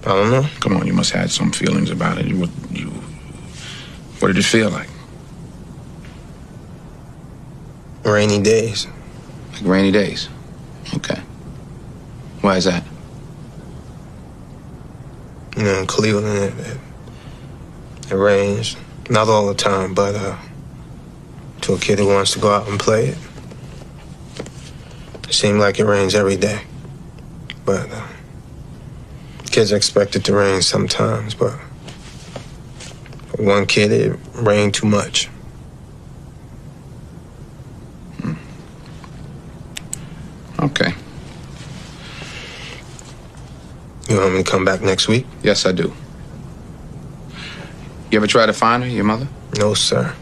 I don't know. Come on, you must have had some feelings about it. What did it feel like? Rainy days. Like rainy days? Okay. Why is that? You know, in Cleveland, it rains. Not all the time, but to a kid who wants to go out and play it seems like it rains every day. But kids expect it to rain sometimes, but for one kid, it rained too much. Okay. You want me to come back next week? Yes, I do. You ever try to find her, your mother? No, sir.